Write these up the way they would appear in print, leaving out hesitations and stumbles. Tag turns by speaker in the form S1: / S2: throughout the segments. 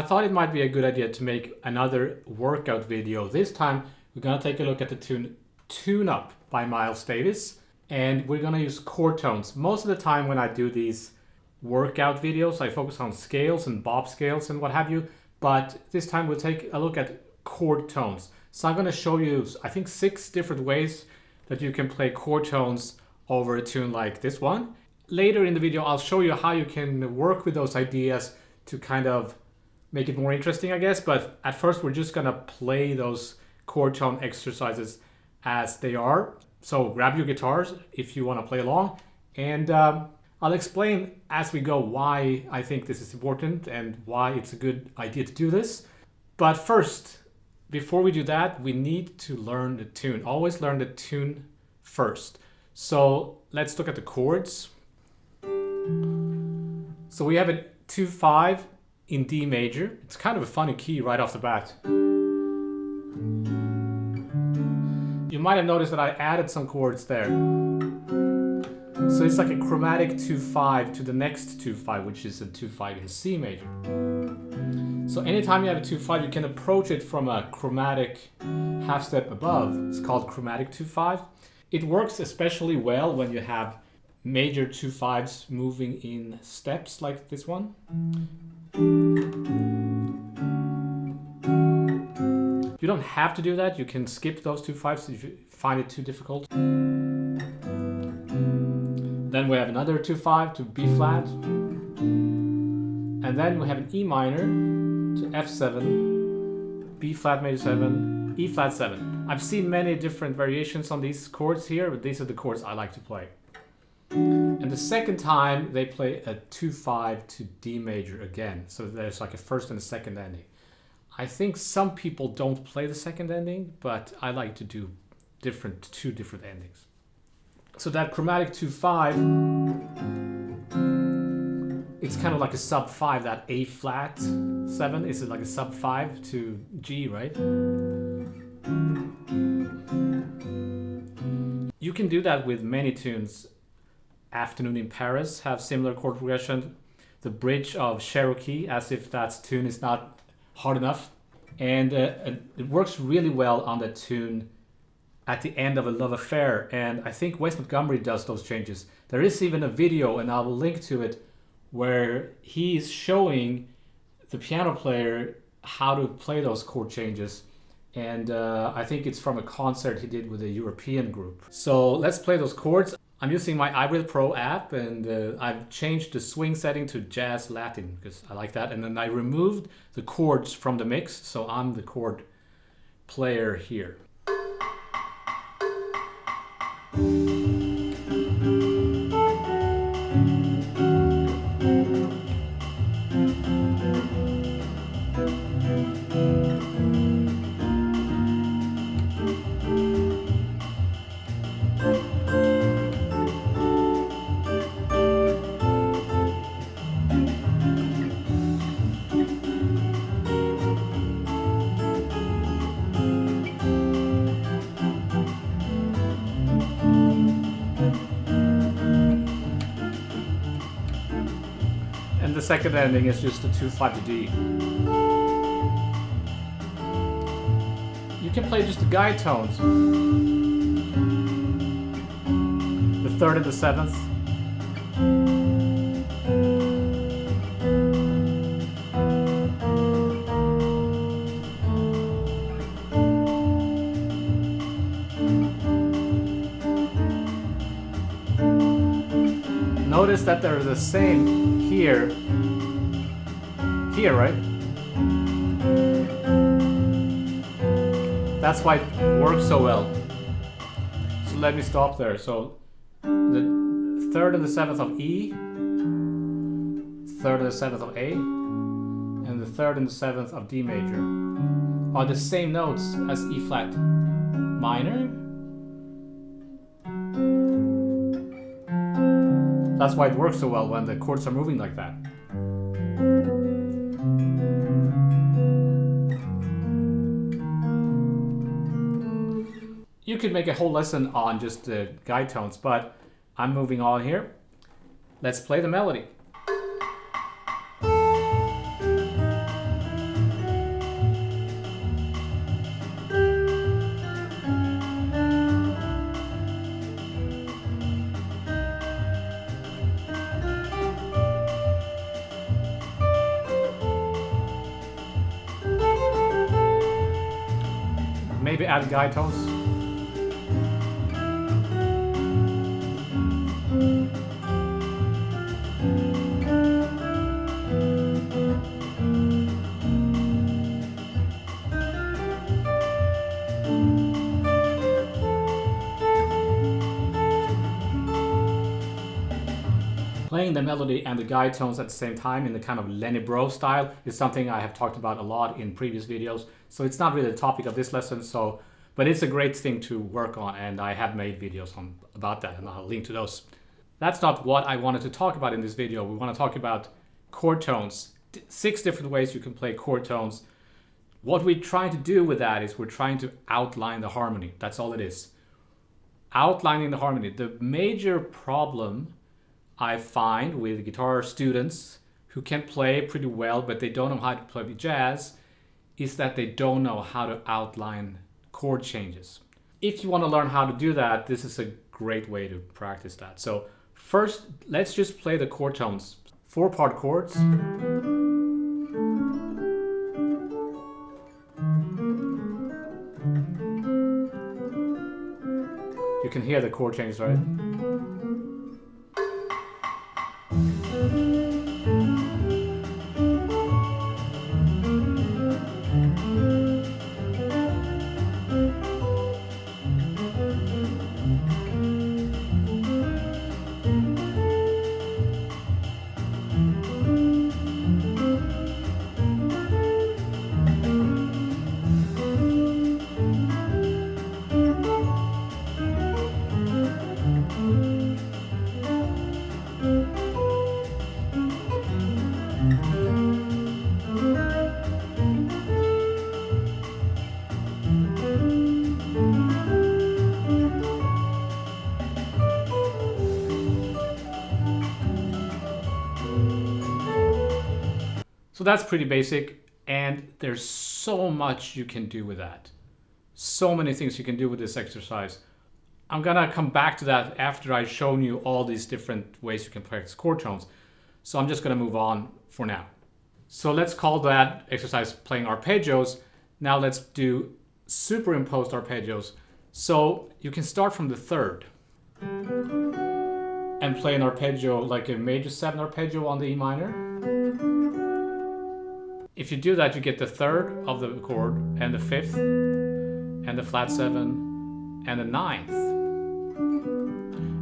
S1: I thought it might be a good idea to make another workout video. This time we're gonna take a look at the tune Tune Up by Miles Davis, and we're gonna use chord tones. Most of the time when I do these workout videos, I focus on scales and bob scales and what have you, but this time we'll take a look at chord tones. So I'm gonna show you, I think, 6 different ways that you can play chord tones over a tune like this one. Later in the video, I'll show you how you can work with those ideas to kind of make it more interesting, I guess. But at first, we're just gonna play those chord tone exercises as they are. So grab your guitars if you wanna play along. And I'll explain as we go why I think this is important and why it's a good idea to do this. But first, before we do that, we need to learn the tune. Always learn the tune first. So let's look at the chords. So we have a 2-5 in D major. It's kind of a funny key right off the bat. You might have noticed that I added some chords there. So it's like a chromatic 2-5 to the next 2-5, which is a 2-5 in C major. So anytime you have a 2-5, you can approach it from a chromatic half step above. It's called chromatic 2-5. It works especially well when you have major 2-5s moving in steps like this one. You don't have to do that. You can skip those 2-5s if you find it too difficult. Then we have another 2-5 to B flat. And then we have an E minor to F7, B flat major 7, E flat 7. I've seen many different variations on these chords here, but these are the chords I like to play. And the second time they play a 2-5 to D major again. So there's like a first and a second ending. I think some people don't play the second ending, but I like to do two different endings. So that chromatic 2-5, it's kind of like a sub 5, that A flat 7 is like a sub 5 to G, right? You can do that with many tunes. Afternoon in Paris have similar chord progression. The bridge of Cherokee, as if that tune is not hard enough. And it works really well on the tune At the End of a Love Affair. And I think Wes Montgomery does those changes. There is even a video, and I will link to it, where he's showing the piano player how to play those chord changes. And I think it's from a concert he did with a European group. So let's play those chords. I'm using my iReal Pro app, and I've changed the swing setting to Jazz Latin because I like that. And then I removed the chords from the mix, so I'm the chord player here. And the second ending is just a 2-5 to D. You can play just the guide tones. The 3rd and the 7th. Notice that they're the same here, right? That's why it works so well. So let me stop there. So the 3rd and the 7th of E, 3rd and the 7th of A, and the 3rd and the 7th of D major are the same notes as E flat minor. That's why it works so well when the chords are moving like that. You could make a whole lesson on just the guide tones, but I'm moving on here. Let's play the melody. maybe add guide tones. Playing the melody and the guide tones at the same time in the kind of Lenny Bro style is something I have talked about a lot in previous videos. So it's not really the topic of this lesson, but it's a great thing to work on, and I have made videos about that, and I'll link to those. That's not what I wanted to talk about in this video. We want to talk about chord tones. 6 different ways you can play chord tones. What we're trying to do with that is we're trying to outline the harmony. That's all it is. Outlining the harmony. The major problem I find with guitar students who can play pretty well, but they don't know how to play jazz, is that they don't know how to outline chord changes. If you want to learn how to do that, this is a great way to practice that. So first, let's just play the chord tones. 4-part chords. You can hear the chord changes, right? So that's pretty basic, and there's so much you can do with that. So many things you can do with this exercise. I'm gonna come back to that after I've shown you all these different ways you can practice chord tones. So I'm just gonna move on for now. So let's call that exercise playing arpeggios. Now let's do superimposed arpeggios. So you can start from the 3rd and play an arpeggio like a major 7 arpeggio on the E minor. If you do that, you get the 3rd of the chord and the 5th and the flat 7 and the 9th.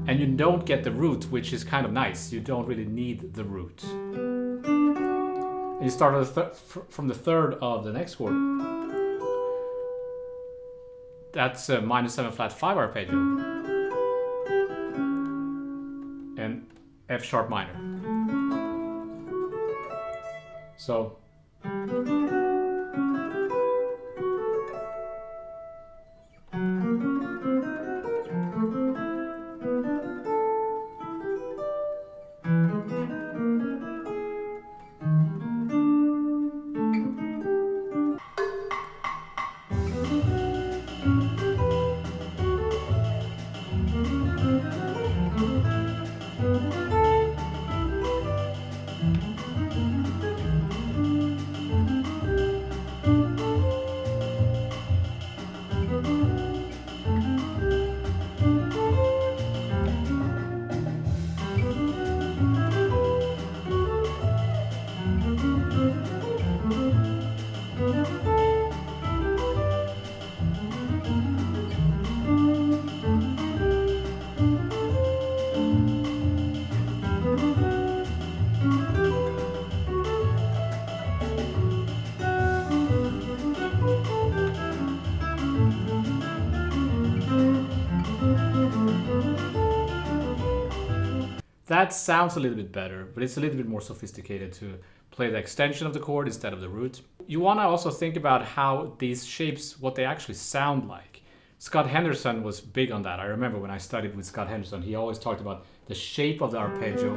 S1: And you don't get the root, which is kind of nice. You don't really need the root. And you start from the 3rd of the next chord. That's a minor 7 flat 5 arpeggio. And F sharp minor. So that sounds a little bit better, but it's a little bit more sophisticated to play the extension of the chord instead of the root. You want to also think about how these shapes, what they actually sound like. Scott Henderson was big on that. I remember when I studied with Scott Henderson, he always talked about the shape of the arpeggio.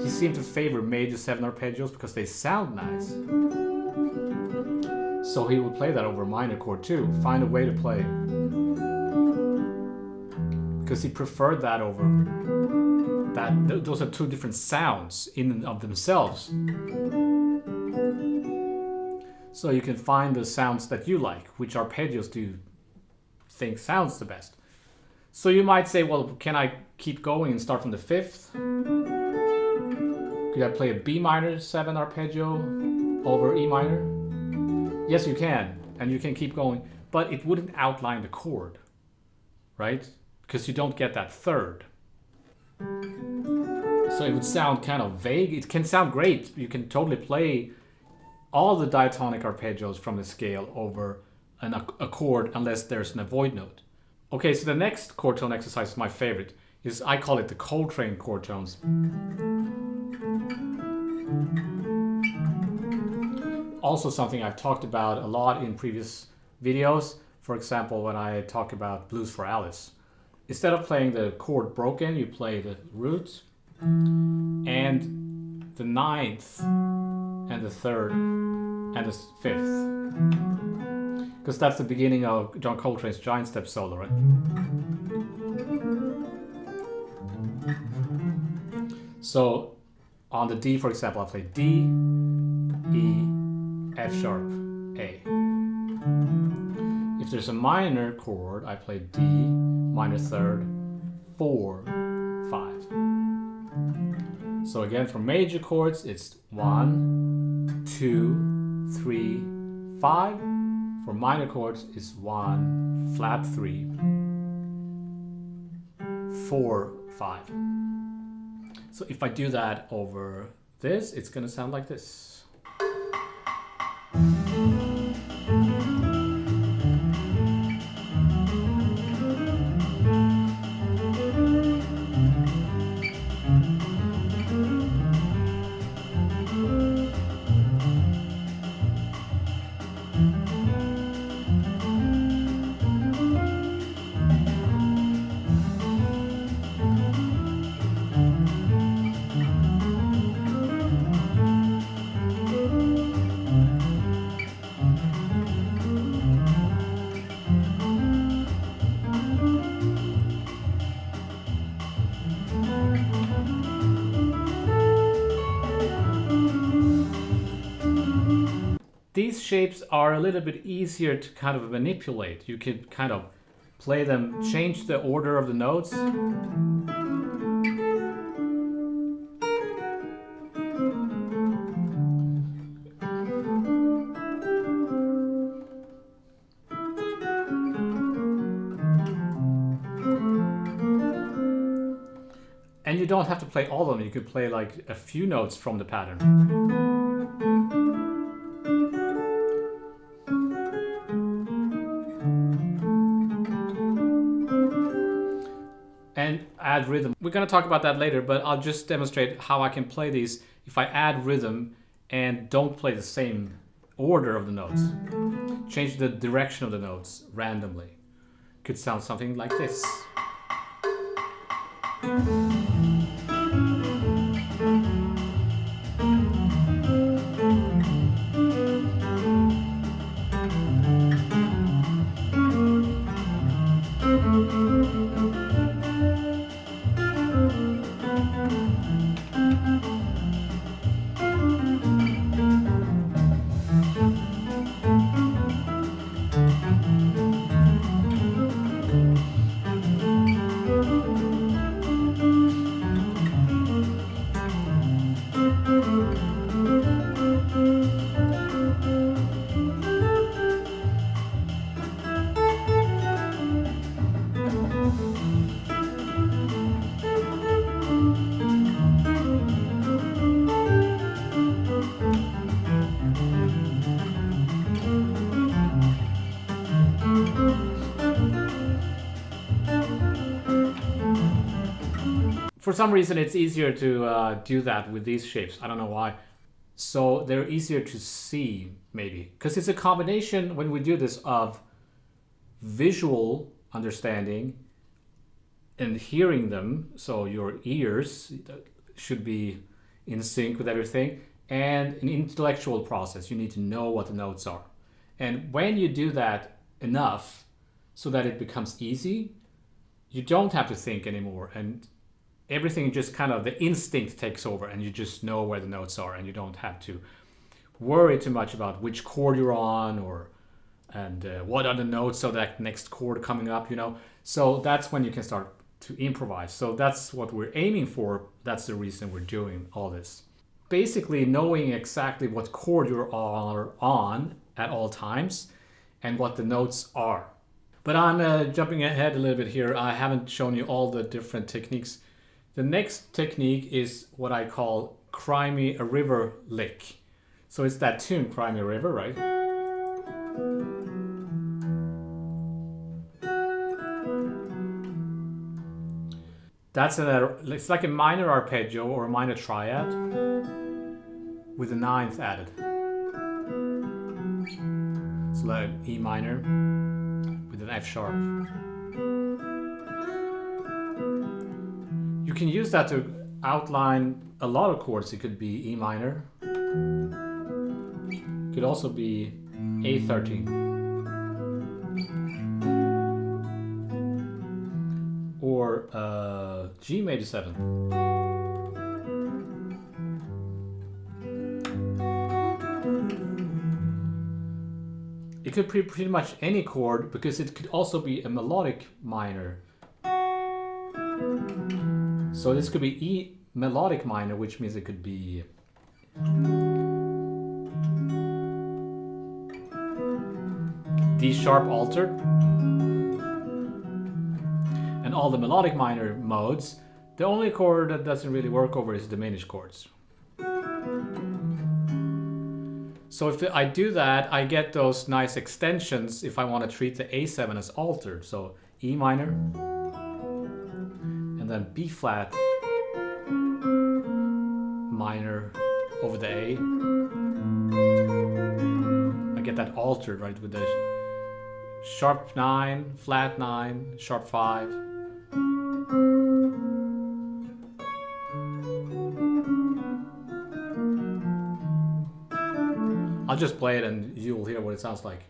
S1: He seemed to favor major 7 arpeggios because they sound nice. So he would play that over a minor chord too, find a way to play. Because he preferred that over that. Those are 2 different sounds in and of themselves. So you can find the sounds that you like, which arpeggios do think sounds the best. So you might say, well, can I keep going and start from the 5th? Could I play a B minor 7 arpeggio over E minor? Yes, you can, and you can keep going, but it wouldn't outline the chord, right? Because you don't get that 3rd. So it would sound kind of vague. It can sound great. You can totally play all the diatonic arpeggios from the scale over a chord unless there's an avoid note. Okay, so the next chord tone exercise is my favorite. I call it the Coltrane chord tones. Also something I've talked about a lot in previous videos. For example, when I talk about Blues for Alice. Instead of playing the chord broken, you play the root and the 9th and the 3rd and the 5th. Because that's the beginning of John Coltrane's Giant Step solo, right? So on the D, for example, I play D, E, F sharp, A. If there's a minor chord, I play D, minor 3rd, 4, 5. So again, for major chords, it's 1, 2, 3, 5. For minor chords, it's 1, flat 3, 4, 5. So if I do that over this, it's going to sound like this. These shapes are a little bit easier to kind of manipulate. You could kind of play them, change the order of the notes. And you don't have to play all of them. You could play like a few notes from the pattern. And add rhythm. We're going to talk about that later, but I'll just demonstrate how I can play these if I add rhythm and don't play the same order of the notes. Change the direction of the notes randomly. Could sound something like this. For some reason, it's easier to do that with these shapes. I don't know why. So they're easier to see, maybe. Because it's a combination, when we do this, of visual understanding and hearing them. So your ears should be in sync with everything. And an intellectual process. You need to know what the notes are. And when you do that enough so that it becomes easy, you don't have to think anymore. And everything just kind of, the instinct takes over and you just know where the notes are and you don't have to worry too much about which chord you're on or and what are the notes of that next chord coming up, you know. So that's when you can start to improvise. So that's what we're aiming for. That's the reason we're doing all this. Basically knowing exactly what chord you're on at all times and what the notes are. But I'm jumping ahead a little bit here. I haven't shown you all the different techniques. The next technique is what I call Cry Me a River lick. So it's that tune, Cry Me a River, right? It's like a minor arpeggio or a minor triad with a ninth added. So like E minor with an F sharp. You can use that to outline a lot of chords. It could be E minor. It could also be A13. Or G major 7. It could be pretty much any chord, because it could also be a melodic minor. So this could be E melodic minor, which means it could be D sharp altered. And all the melodic minor modes, the only chord that doesn't really work over is diminished chords. So if I do that, I get those nice extensions if I want to treat the A7 as altered. So E minor, and then B flat minor over the A. I get that altered, right, with the sharp 9, flat 9, sharp 5. I'll just play it and you'll hear what it sounds like.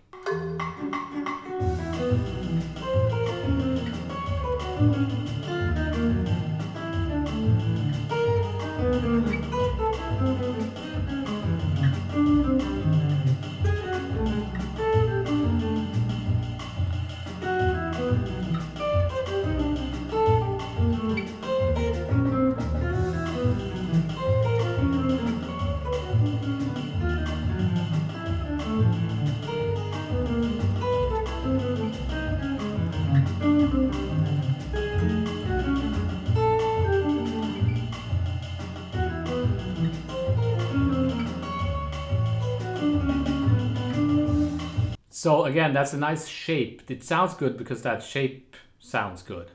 S1: So again, that's a nice shape. It sounds good because that shape sounds good.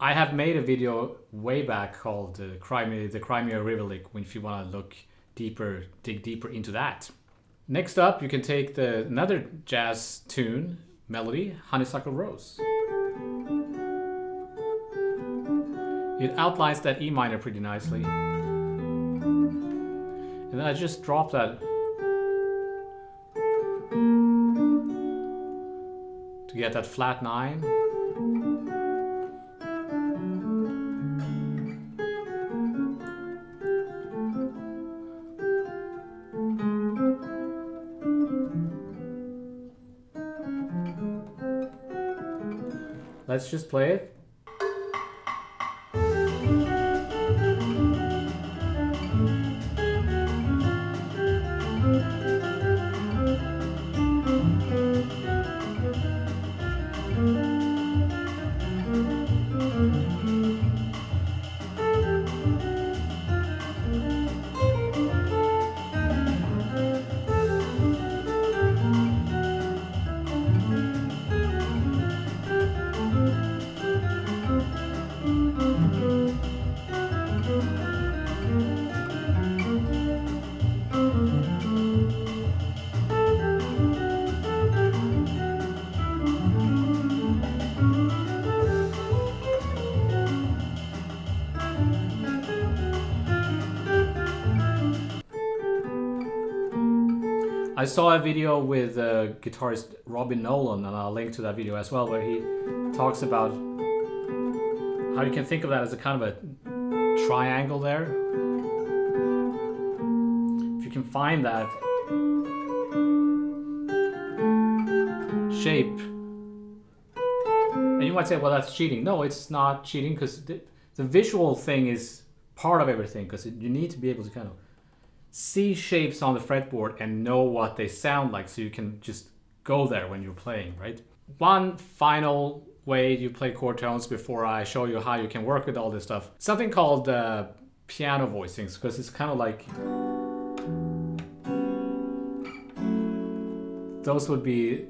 S1: I have made a video way back called the Cry Me a River lick, if you want to look deeper, dig deeper into that. Next up, you can take another jazz tune, melody, Honeysuckle Rose. It outlines that E minor pretty nicely. And then I just drop that to get that flat 9. Let's just play it. I saw a video with guitarist Robin Nolan, and I'll link to that video as well, where he talks about how you can think of that as a kind of a triangle there. If you can find that, shape. And you might say, well, that's cheating. No, it's not cheating, because the visual thing is part of everything, because you need to be able to kind of see shapes on the fretboard and know what they sound like, so you can just go there when you're playing, right? One final way you play chord tones before I show you how you can work with all this stuff. Something called piano voicings, because it's kind of like, those would be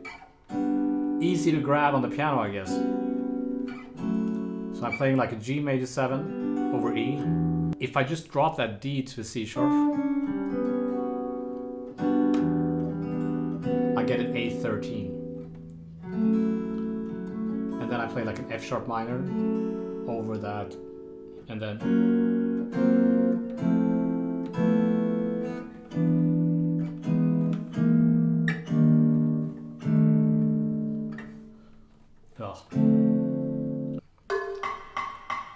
S1: easy to grab on the piano, I guess. So I'm playing like a G major 7 over E. If I just drop that D to a C sharp, I get an A13. And then I play like an F sharp minor over that, and then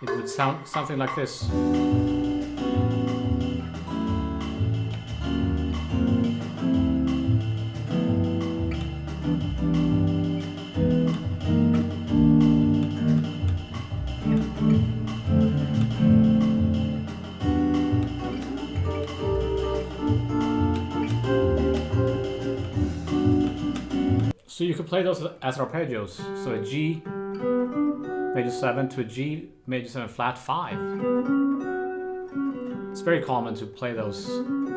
S1: it would sound something like this. So you could play those as arpeggios. So a G major 7 to a G major 7 flat 5. It's very common to play those. And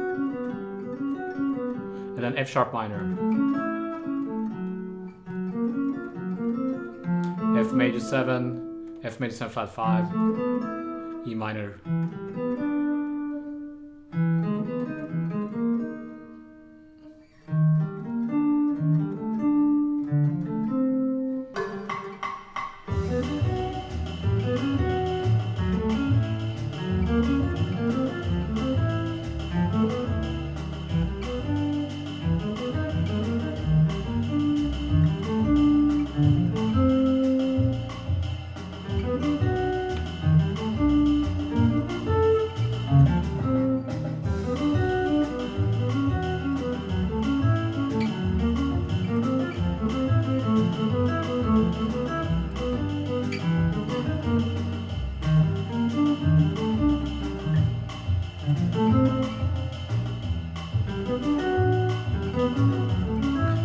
S1: then F sharp minor. F major 7, F major 7 flat 5, E minor.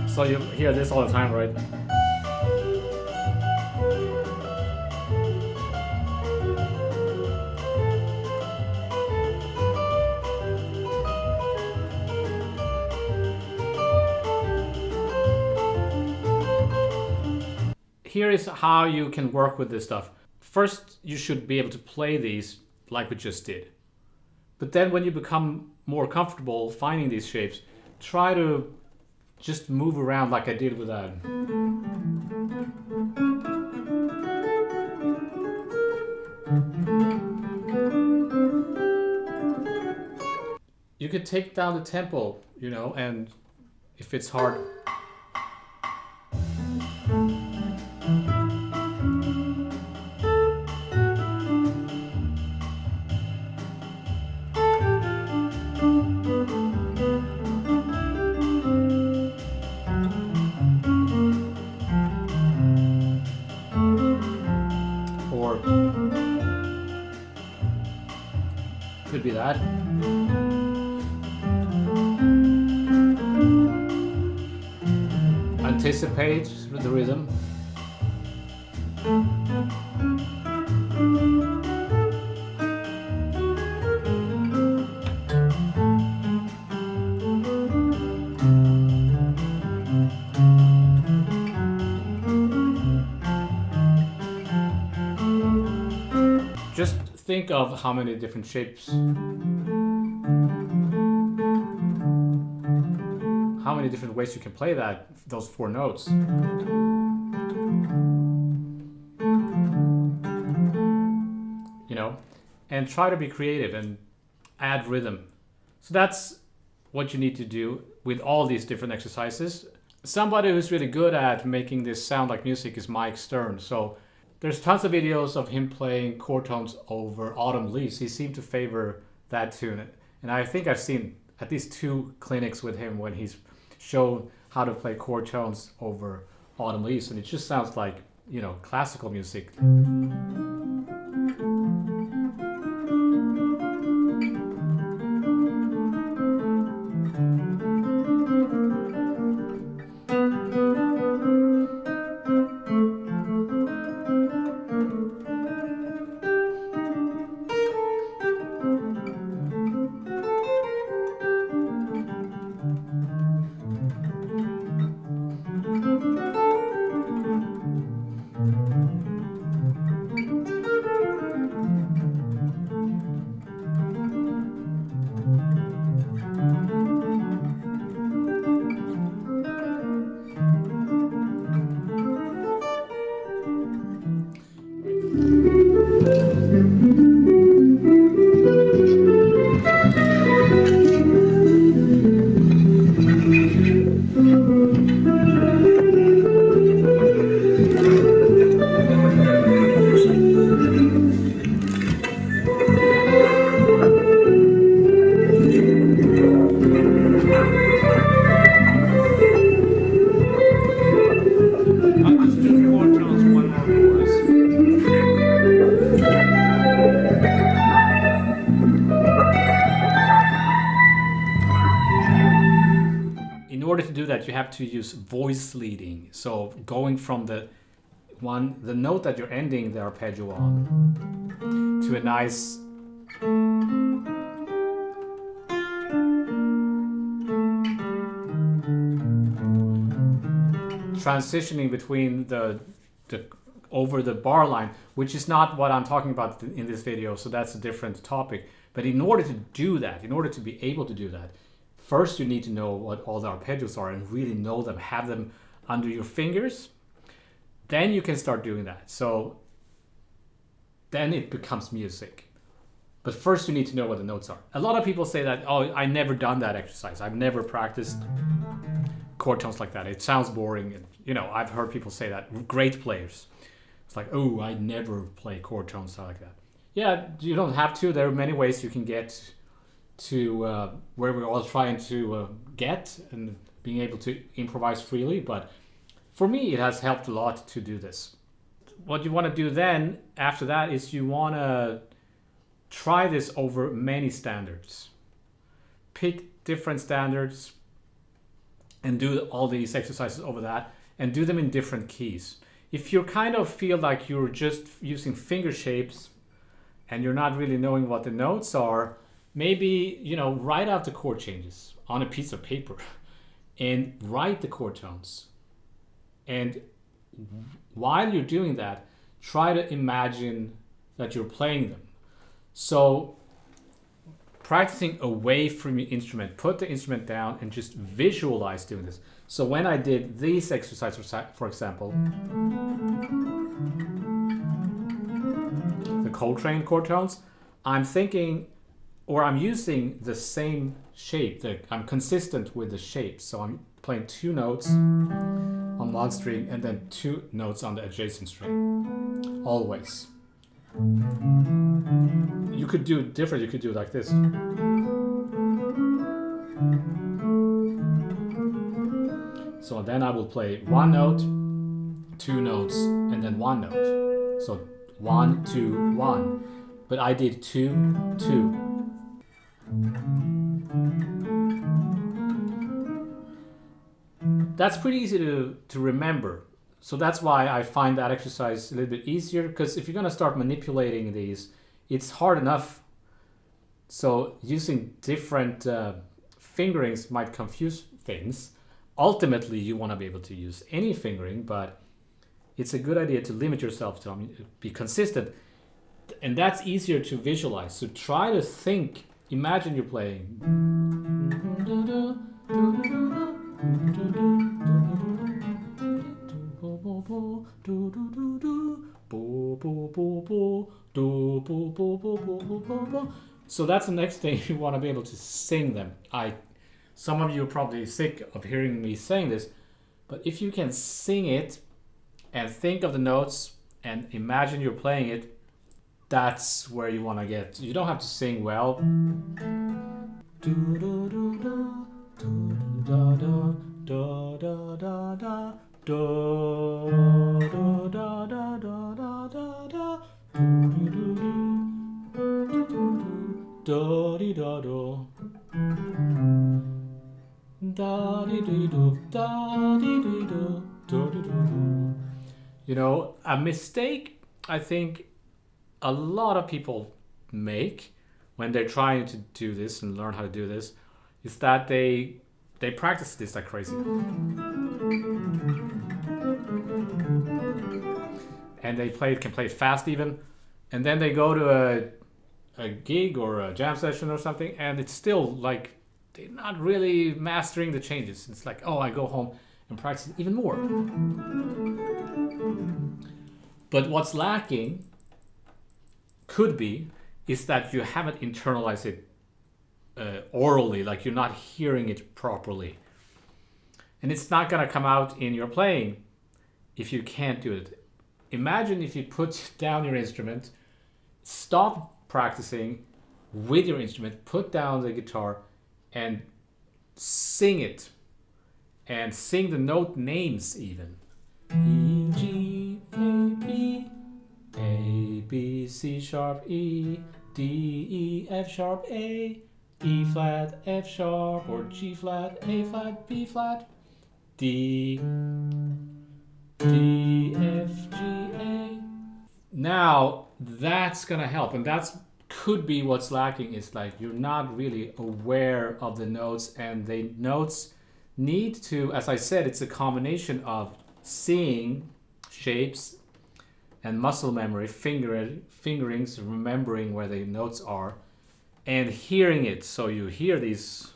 S1: So you hear this all the time, right? Here is how you can work with this stuff. First, you should be able to play these like we just did. But then when you become more comfortable finding these shapes, try to just move around like I did with that. You could take down the tempo, you know, and if it's hard, could be that. Anticipate the rhythm. Just think of how many different shapes, how many different ways you can play those 4 notes. You know, and try to be creative and add rhythm. So that's what you need to do with all these different exercises. Somebody who's really good at making this sound like music is Mike Stern. So there's tons of videos of him playing chord tones over Autumn Leaves. He seemed to favor that tune. And I think I've seen at least 2 clinics with him when he's shown how to play chord tones over autumn leaves, and it just sounds like, you know, classical music. In order to do that, you have to use voice leading. So going from the note that you're ending the arpeggio on to a nice transitioning between the over the bar line, which is not what I'm talking about in this video, so that's a different topic. But in order to do that, in order to be able to do that, first you need to know what all the arpeggios are and really know them, have them under your fingers. Then you can start doing that. So then it becomes music. But first you need to know what the notes are. A lot of people say that, oh, I never done that exercise. I've never practiced chord tones like that. It sounds boring. And, you know, I've heard people say that, great players. It's like, oh, I never play chord tones like that. Yeah, you don't have to. There are many ways you can get to where we're all trying to get and being able to improvise freely. But for me, it has helped a lot to do this. What you want to do then, after that, is you want to try this over many standards. Pick different standards and do all these exercises over that and do them in different keys. If you kind of feel like you're just using finger shapes and you're not really knowing what the notes are, maybe, you know, write out the chord changes on a piece of paper and write the chord tones. And while you're doing that, try to imagine that you're playing them. So practicing away from your instrument, put the instrument down and just visualize doing this. So when I did these exercises, for example, the Coltrane chord tones, I'm thinking, or I'm using the same shape. I'm consistent with the shape. So I'm playing 2 notes on one string and then 2 notes on the adjacent string, always. You could do it different. You could do it like this. So then I will play 1 note, 2 notes, and then 1 note. So 1, 2, 1. But I did 2, 2. That's pretty easy to remember. So that's why I find that exercise a little bit easier, because if you're going to start manipulating these, it's hard enough. So using different fingerings might confuse things. Ultimately, you want to be able to use any fingering, but it's a good idea to limit yourself to be consistent. And that's easier to visualize. So try to think, imagine you're playing. So that's the next thing. You want to be able to sing them. Some of you are probably sick of hearing me saying this, but if you can sing it and think of the notes and imagine you're playing it, that's where you want to get. You don't have to sing well. Do, do, da, da, da, da, da, da. Do, di, da, do. Da, di, di, do. Da, di, di, do. Do, di, do, do. You know, a mistake I think a lot of people make when they're trying to do this and learn how to do this is that they practice this like crazy. And they can play it fast even. And then they go to a gig or a jam session or something, and it's still like they're not really mastering the changes. It's like, oh, I go home and practice even more. But what's lacking could be is that you haven't internalized it orally, like you're not hearing it properly. And it's not gonna come out in your playing if you can't do it. Imagine if you put down your instrument, stop practicing with your instrument, put down the guitar and sing it. And sing the note names even. E, G, A, B, A, B, C sharp, E, D, E, F sharp, A, E flat, F sharp, or G flat, A flat, B flat, D, D, F, G, A. Now that's gonna help, and that's could be what's lacking is like you're not really aware of the notes, and the notes need to, as I said, it's a combination of seeing shapes and muscle memory, fingerings, remembering where the notes are, and hearing it. So you hear these.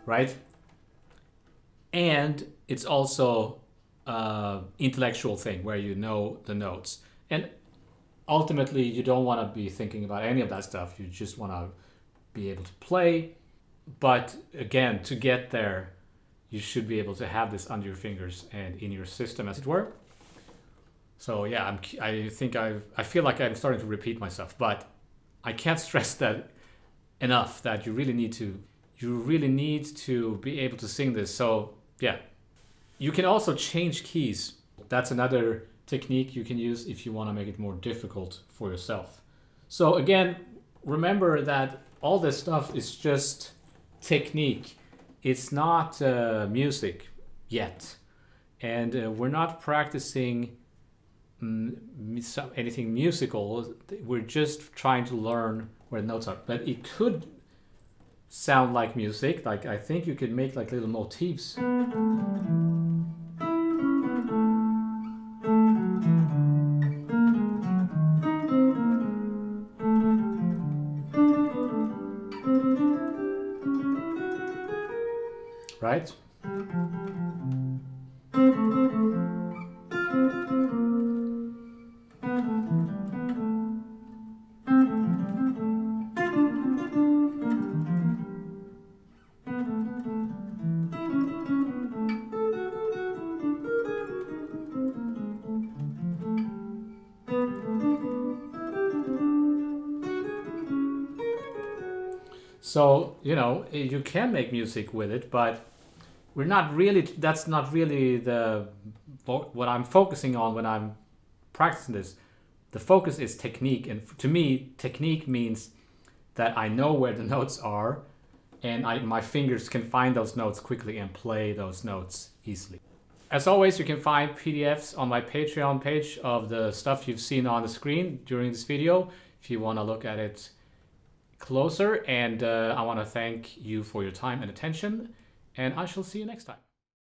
S1: Right? And it's also an intellectual thing where you know the notes. And ultimately, you don't want to be thinking about any of that stuff. You just want to be able to play. But again, to get there, you should be able to have this under your fingers and in your system, as it were. So yeah, I feel like I'm starting to repeat myself, but I can't stress that enough. That you really need to be able to sing this. So yeah, you can also change keys. That's another technique you can use if you want to make it more difficult for yourself. So again, remember that all this stuff is just technique. It's not music yet, and we're not practicing anything musical. We're just trying to learn where the notes are. But it could sound like music. Like I think you could make like little motifs. Right? So, you know, you can make music with it, but that's not really what I'm focusing on when I'm practicing this. The focus is technique, and to me, technique means that I know where the notes are, and my fingers can find those notes quickly and play those notes easily. As always, you can find PDFs on my Patreon page of the stuff you've seen on the screen during this video, if you want to look at it closer. And I want to thank you for your time and attention, and I shall see you next time.